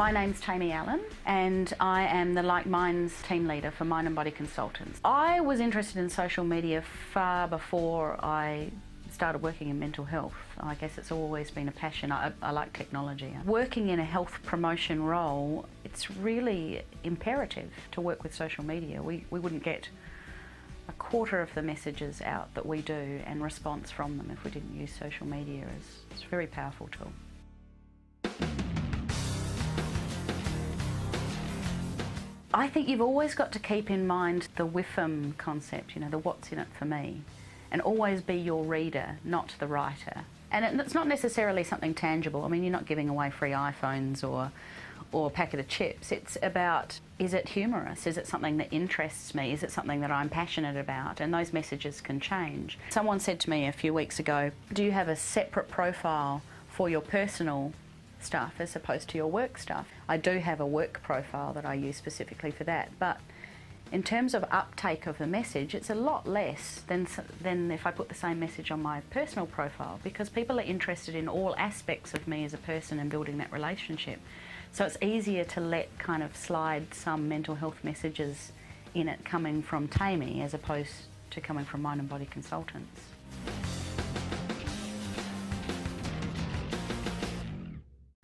My name's Tammy Allen and I am the Like Minds team leader for Mind and Body Consultants. I was interested in social media far before I started working in mental health. I guess it's always been a passion. I like technology. Working in a health promotion role, it's really imperative to work with social media. We wouldn't get a quarter of the messages out that we do and response from them if we didn't use social media. It's a very powerful tool. I think you've always got to keep in mind the WIFM concept, the what's in it for me, and always be your reader, not the writer. And it's not necessarily something tangible. I mean, you're not giving away free iPhones or a packet of chips. It's about, is it humorous? Is it something that interests me? Is it something that I'm passionate about? And those messages can change. Someone said to me a few weeks ago, do you have a separate profile for your personal stuff as opposed to your work stuff? I do have a work profile that I use specifically for that, but in terms of uptake of the message, it's a lot less than if I put the same message on my personal profile, because people are interested in all aspects of me as a person and building that relationship. So it's easier to let kind of slide some mental health messages in it coming from Tammy as opposed to coming from Mind and Body Consultants.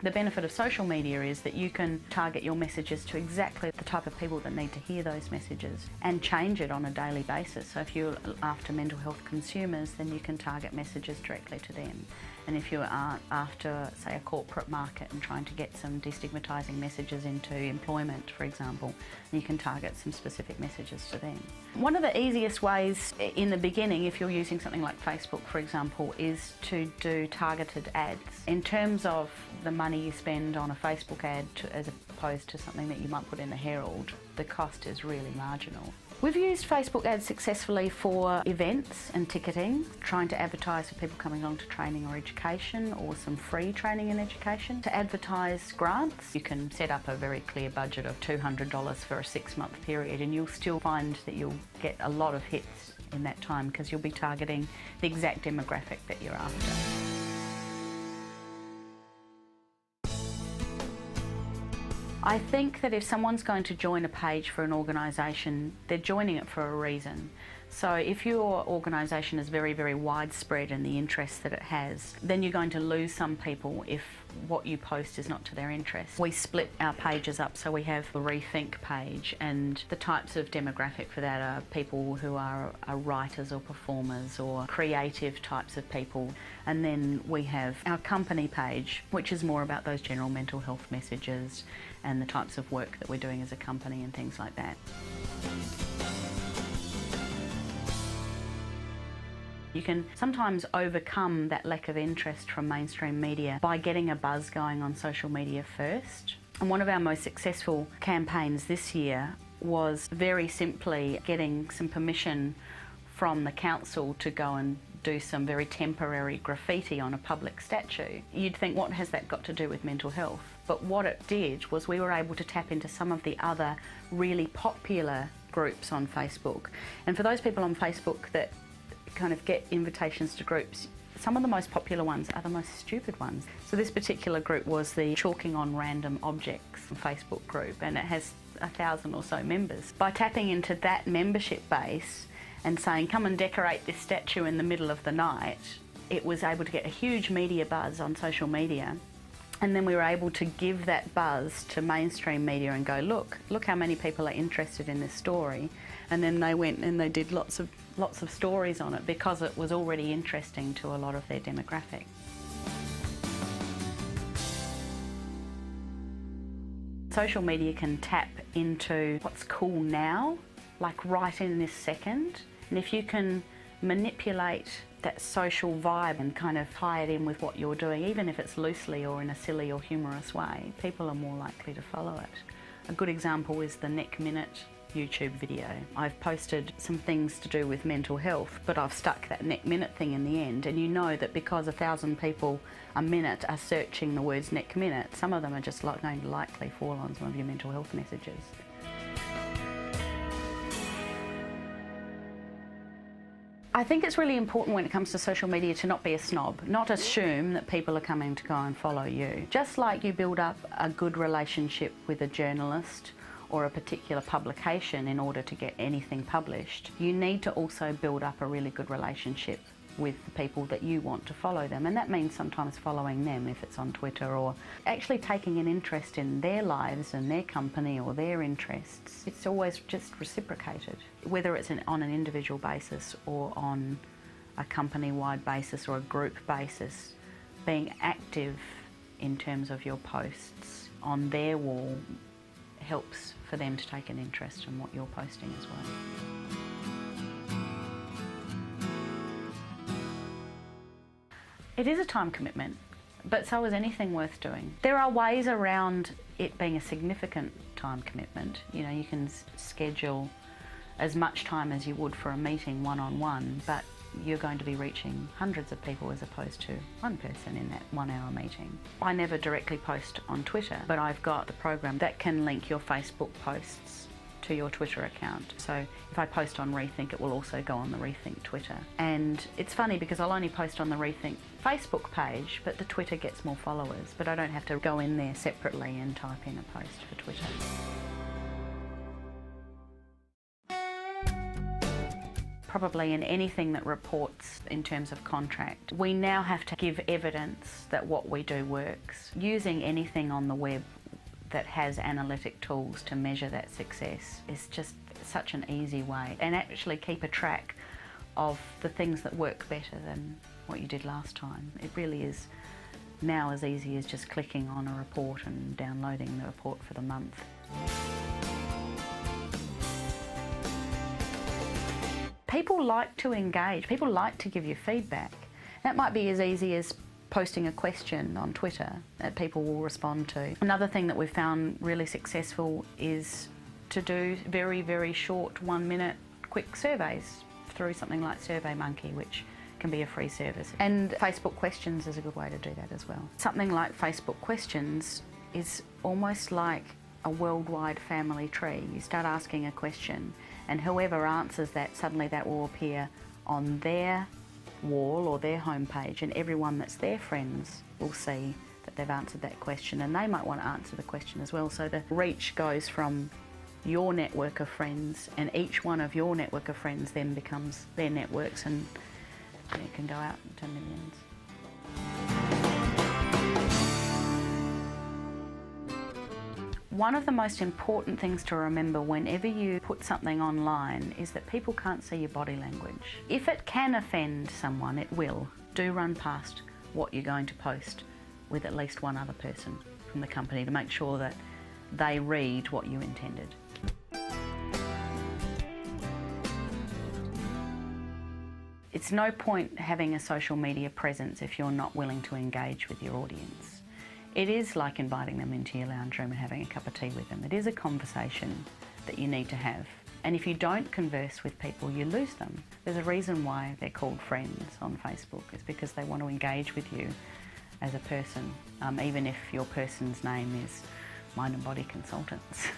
The benefit of social media is that you can target your messages to exactly the type of people that need to hear those messages and change it on a daily basis. So if you're after mental health consumers, then you can target messages directly to them. And if you are after, say, a corporate market and trying to get some destigmatising messages into employment, for example, you can target some specific messages to them. One of the easiest ways in the beginning, if you're using something like Facebook, for example, is to do targeted ads. In terms of the money you spend on a Facebook ad as opposed to something that you might put in the Herald, the cost is really marginal. We've used Facebook ads successfully for events and ticketing, trying to advertise for people coming along to training or education, or some free training and education. To advertise grants, you can set up a very clear budget of $200 for a 6-month period, and you'll still find that you'll get a lot of hits in that time because you'll be targeting the exact demographic that you're after. I think that if someone's going to join a page for an organisation, they're joining it for a reason. So if your organisation is very, very widespread in the interests that it has, then you're going to lose some people if what you post is not to their interest. We split our pages up, so we have the Rethink page, and the types of demographic for that are people who are writers or performers or creative types of people. And then we have our company page, which is more about those general mental health messages and the types of work that we're doing as a company and things like that. You can sometimes overcome that lack of interest from mainstream media by getting a buzz going on social media first. And one of our most successful campaigns this year was very simply getting some permission from the council to go and do some very temporary graffiti on a public statue. You'd think, what has that got to do with mental health? But what it did was we were able to tap into some of the other really popular groups on Facebook. And for those people on Facebook that kind of get invitations to groups, some of the most popular ones are the most stupid ones. So this particular group was the Chalking on Random Objects Facebook group, and it has 1,000 or so members. By tapping into that membership base and saying, come and decorate this statue in the middle of the night, it was able to get a huge media buzz on social media. And then we were able to give that buzz to mainstream media and go, look how many people are interested in this story. And then they went and they did lots of stories on it because it was already interesting to a lot of their demographic. Social media can tap into what's cool now, like right in this second. And if you can manipulate that social vibe and kind of tie it in with what you're doing, even if it's loosely or in a silly or humorous way, people are more likely to follow it. A good example is the Neck Minute YouTube video. I've posted some things to do with mental health, but I've stuck that Neck Minute thing in the end, and you know that because 1,000 people a minute are searching the words Neck Minute, some of them are just going to likely fall on some of your mental health messages. I think it's really important when it comes to social media to not be a snob, not assume that people are coming to go and follow you. Just like you build up a good relationship with a journalist or a particular publication in order to get anything published, you need to also build up a really good relationship with the people that you want to follow them, and that means sometimes following them if it's on Twitter, or actually taking an interest in their lives and their company or their interests. It's always just reciprocated, whether it's on an individual basis or on a company-wide basis or a group basis. Being active in terms of your posts on their wall helps for them to take an interest in what you're posting as well. It is a time commitment, but so is anything worth doing. There are ways around it being a significant time commitment. You know, you can schedule as much time as you would for a meeting one-on-one, but you're going to be reaching hundreds of people as opposed to one person in that 1 hour meeting. I never directly post on Twitter, but I've got the program that can link your Facebook posts to your Twitter account. So if I post on Rethink, it will also go on the Rethink Twitter. And it's funny because I'll only post on the Rethink Facebook page, but the Twitter gets more followers, but I don't have to go in there separately and type in a post for Twitter. Probably in anything that reports in terms of contract, we now have to give evidence that what we do works. Using anything on the web that has analytic tools to measure that success is just such an easy way, and actually keep a track of the things that work better than what you did last time. It really is now as easy as just clicking on a report and downloading the report for the month. People like to engage, people like to give you feedback. That might be as easy as posting a question on Twitter that people will respond to. Another thing that we've found really successful is to do very, very short 1 minute quick surveys through something like SurveyMonkey, which can be a free service. And Facebook questions is a good way to do that as well. Something like Facebook questions is almost like a worldwide family tree. You start asking a question and whoever answers that, suddenly that will appear on their wall or their homepage, and everyone that's their friends will see that they've answered that question, and they might want to answer the question as well. So the reach goes from your network of friends, and each one of your network of friends then becomes their networks, and it can go out to millions. One of the most important things to remember whenever you put something online is that people can't see your body language. If it can offend someone, it will. Do run past what you're going to post with at least one other person from the company to make sure that they read what you intended. It's no point having a social media presence if you're not willing to engage with your audience. It is like inviting them into your lounge room and having a cup of tea with them. It is a conversation that you need to have. And if you don't converse with people, you lose them. There's a reason why they're called friends on Facebook. It's because they want to engage with you as a person, even if your person's name is Mind and Body Consultants.